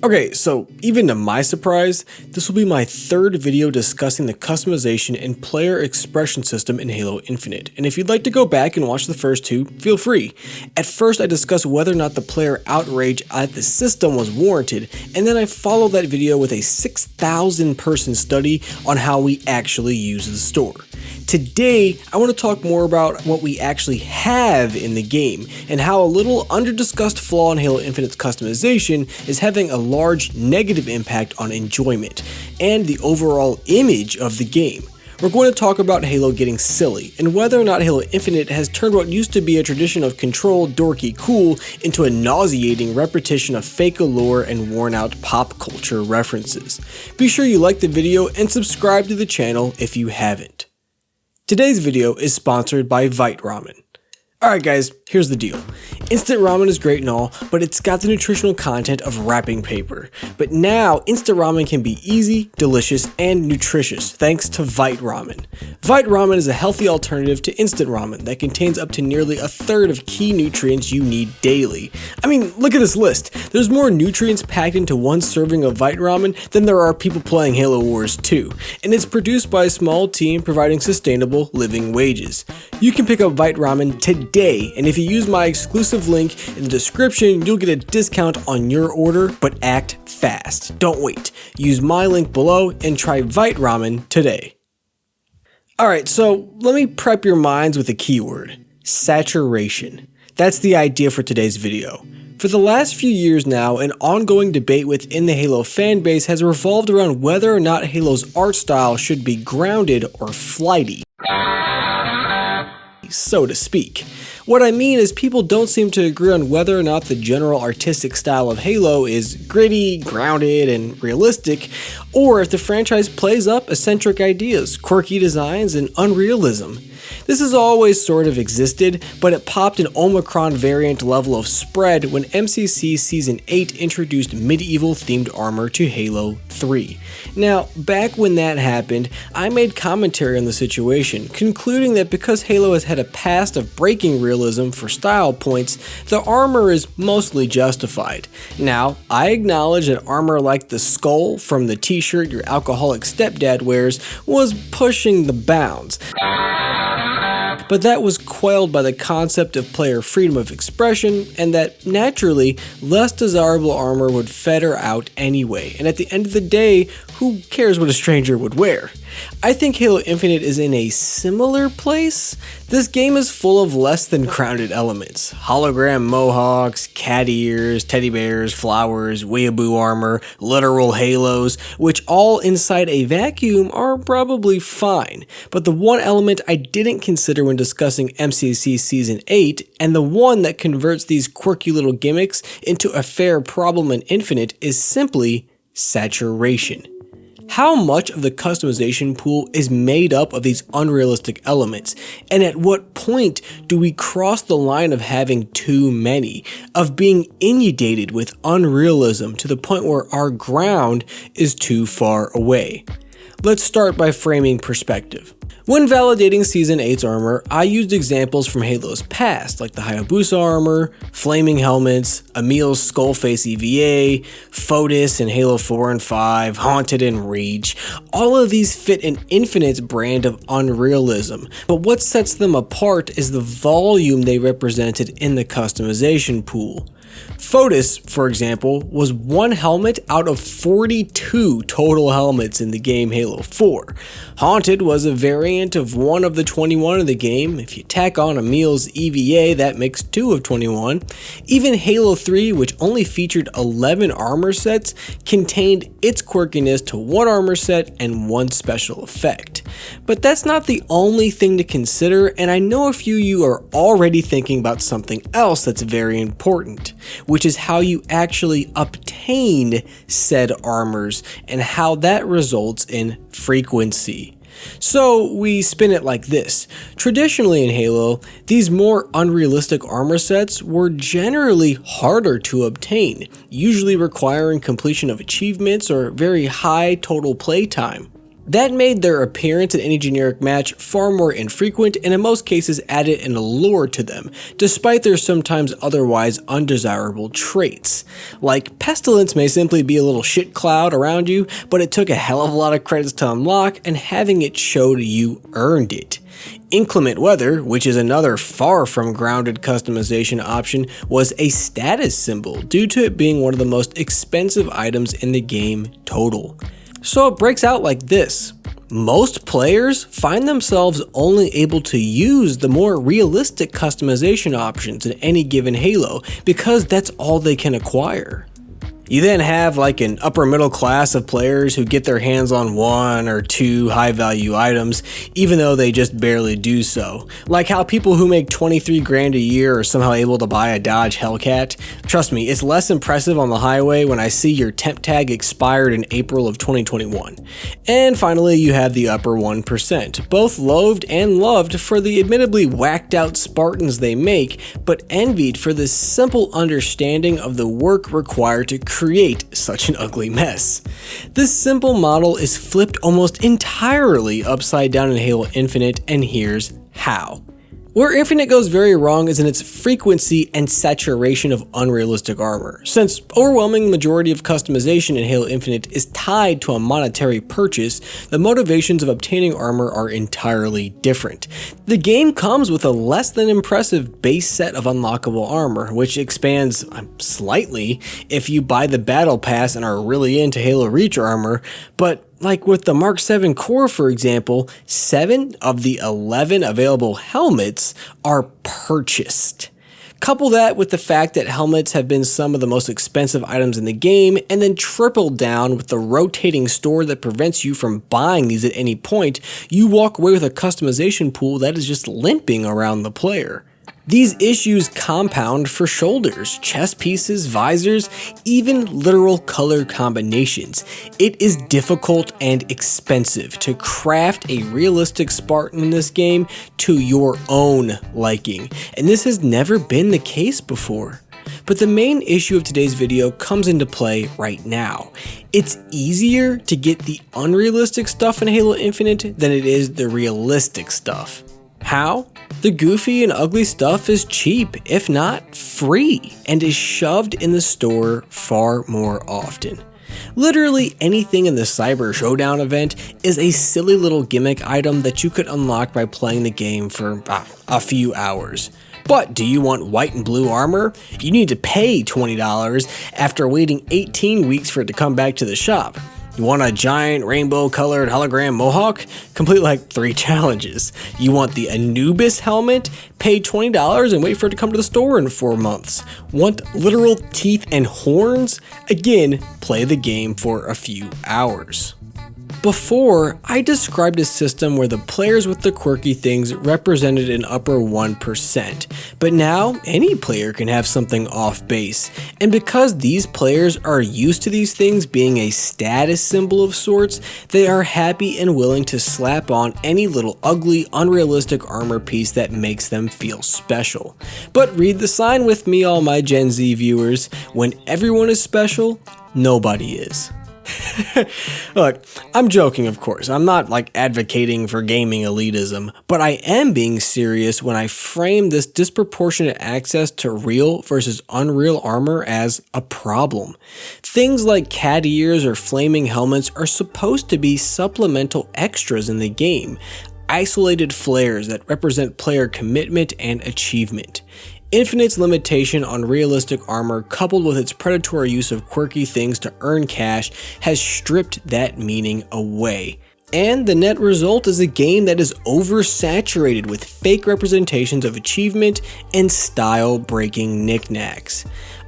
Okay, so even to my surprise, this will be my third video discussing the customization and player expression system in Halo Infinite, and if you'd like to go back and watch the first two, feel free. At first I discussed whether or not the player outrage at the system was warranted, and then I followed that video with a 6,000 person study on how we actually use the store. Today, I want to talk more about what we actually have in the game, and how a little under-discussed flaw in Halo Infinite's customization is having a large negative impact on enjoyment, and the overall image of the game. We're going to talk about Halo getting silly, and whether or not Halo Infinite has turned what used to be a tradition of controlled, dorky, cool into a nauseating repetition of fake allure and worn-out pop culture references. Be sure you like the video and subscribe to the channel if you haven't. Today's video is sponsored by Vite Ramen. Alright guys, here's the deal. Instant ramen is great and all, but it's got the nutritional content of wrapping paper. But now, instant ramen can be easy, delicious, and nutritious thanks to Vite Ramen. Vite Ramen is a healthy alternative to instant ramen that contains up to nearly a third of key nutrients you need daily. I mean, look at this list. There's more nutrients packed into one serving of Vite Ramen than there are people playing Halo Wars 2. And it's produced by a small team providing sustainable living wages. You can pick up Vite Ramen today, and if you use my exclusive link in the description, you'll get a discount on your order, but act fast. Don't wait. Use my link below and try Vite Ramen today. Alright, so let me prep your minds with a keyword: saturation. That's the idea for today's video. For the last few years now, an ongoing debate within the Halo fanbase has revolved around whether or not Halo's art style should be grounded or flighty, so to speak. What I mean is people don't seem to agree on whether or not the general artistic style of Halo is gritty, grounded, and realistic, or if the franchise plays up eccentric ideas, quirky designs, and unrealism. This has always sort of existed, but it popped an Omicron variant level of spread when MCC Season 8 introduced medieval-themed armor to Halo 3. Now, back when that happened, I made commentary on the situation, concluding that because Halo has had a past of breaking realism for style points, the armor is mostly justified. Now, I acknowledge that armor like the skull from the t-shirt your alcoholic stepdad wears was pushing the bounds. But that was quelled by the concept of player freedom of expression, and that naturally, less desirable armor would feather out anyway, and at the end of the day, who cares what a stranger would wear? I think Halo Infinite is in a similar place. This game is full of less than grounded elements. Hologram mohawks, cat ears, teddy bears, flowers, weeaboo armor, literal halos, which all inside a vacuum are probably fine. But the one element I didn't consider when discussing MCC Season 8, and the one that converts these quirky little gimmicks into a fair problem in Infinite, is simply saturation. How much of the customization pool is made up of these unrealistic elements, and at what point do we cross the line of having too many, of being inundated with unrealism to the point where our ground is too far away? Let's start by framing perspective. When validating Season 8's armor, I used examples from Halo's past, like the Hayabusa armor, flaming helmets, Emil's Skullface EVA, Fotis in Halo 4 and 5, Haunted and Reach. All of these fit an Infinite's brand of unrealism, but what sets them apart is the volume they represented in the customization pool. Fotis, for example, was one helmet out of 42 total helmets in the game Halo 4. Haunted was a variant of one of the 21 of the game. If you tack on Emil's EVA, that makes 2 of 21. Even Halo 3, which only featured 11 armor sets, contained its quirkiness to 1 armor set and 1 special effect. But that's not the only thing to consider, and I know a few of you are already thinking about something else that's very important, which is how you actually obtain said armors and how that results in frequency. So we spin it like this. Traditionally in Halo, these more unrealistic armor sets were generally harder to obtain, usually requiring completion of achievements or very high total playtime. That made their appearance in any generic match far more infrequent and in most cases added an allure to them, despite their sometimes otherwise undesirable traits. Like, Pestilence may simply be a little shit cloud around you, but it took a hell of a lot of credits to unlock, and having it showed you earned it. Inclement Weather, which is another far from grounded customization option, was a status symbol due to it being one of the most expensive items in the game total. So it breaks out like this. Most players find themselves only able to use the more realistic customization options in any given Halo because that's all they can acquire. You then have like an upper middle class of players who get their hands on one or two high value items, even though they just barely do so. Like how people who make 23 grand a year are somehow able to buy a Dodge Hellcat. Trust me, it's less impressive on the highway when I see your temp tag expired in April of 2021. And finally, you have the upper 1%, both loathed and loved for the admittedly whacked out Spartans they make, but envied for the simple understanding of the work required to create such an ugly mess. This simple model is flipped almost entirely upside down in Halo Infinite, and here's how. Where Infinite goes very wrong is in its frequency and saturation of unrealistic armor, since overwhelming majority of customization in Halo Infinite is tied to a monetary purchase. The motivations of obtaining armor are entirely different. The game comes with a less than impressive base set of unlockable armor, which expands slightly if you buy the battle pass and are really into Halo Reach armor, but like with the Mark 7 core, for example, 7 of the 11 available helmets are purchased. Couple that with the fact that helmets have been some of the most expensive items in the game, and then triple down with the rotating store that prevents you from buying these at any point, you walk away with a customization pool that is just limping around the player. These issues compound for shoulders, chest pieces, visors, even literal color combinations. It is difficult and expensive to craft a realistic Spartan in this game to your own liking, and this has never been the case before. But the main issue of today's video comes into play right now. It's easier to get the unrealistic stuff in Halo Infinite than it is the realistic stuff. How? The goofy and ugly stuff is cheap, if not free, and is shoved in the store far more often. Literally anything in the Cyber Showdown event is a silly little gimmick item that you could unlock by playing the game for a few hours. But do you want white and blue armor? You need to pay $20 after waiting 18 weeks for it to come back to the shop. You want a giant rainbow-colored hologram mohawk? Complete like 3 challenges. You want the Anubis helmet? Pay $20 and wait for it to come to the store in 4 months. Want literal teeth and horns? Again, play the game for a few hours. Before, I described a system where the players with the quirky things represented an upper 1%, but now any player can have something off base, and because these players are used to these things being a status symbol of sorts, they are happy and willing to slap on any little ugly, unrealistic armor piece that makes them feel special. But read the sign with me, all my Gen Z viewers: when everyone is special, nobody is. Look, I'm joking, of course. I'm not like advocating for gaming elitism, but I am being serious when I frame this disproportionate access to real versus unreal armor as a problem. Things like cat ears or flaming helmets are supposed to be supplemental extras in the game, isolated flares that represent player commitment and achievement. Infinite's limitation on realistic armor, coupled with its predatory use of quirky things to earn cash, has stripped that meaning away. And the net result is a game that is oversaturated with fake representations of achievement and style-breaking knickknacks.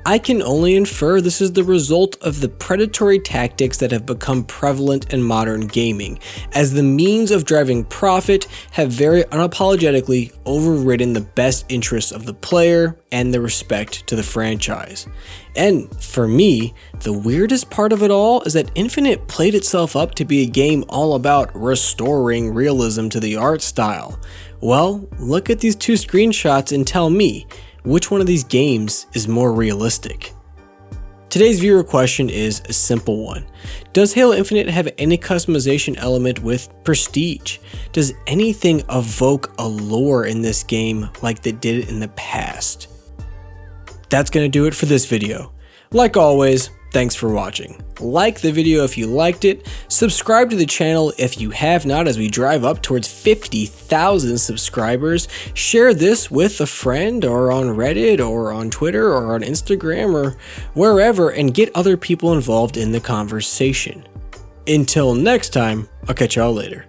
I can only infer this is the result of the predatory tactics that have become prevalent in modern gaming, as the means of driving profit have very unapologetically overridden the best interests of the player and the respect to the franchise. And for me, the weirdest part of it all is that Infinite played itself up to be a game all about restoring realism to the art style. Well, look at these 2 screenshots and tell me, which one of these games is more realistic? Today's viewer question is a simple one. Does Halo Infinite have any customization element with prestige? Does anything evoke a lore in this game like they did in the past? That's gonna do it for this video. Like always, thanks for watching. Like the video if you liked it, subscribe to the channel if you have not as we drive up towards 50,000 subscribers, share this with a friend or on Reddit or on Twitter or on Instagram or wherever and get other people involved in the conversation. Until next time, I'll catch y'all later.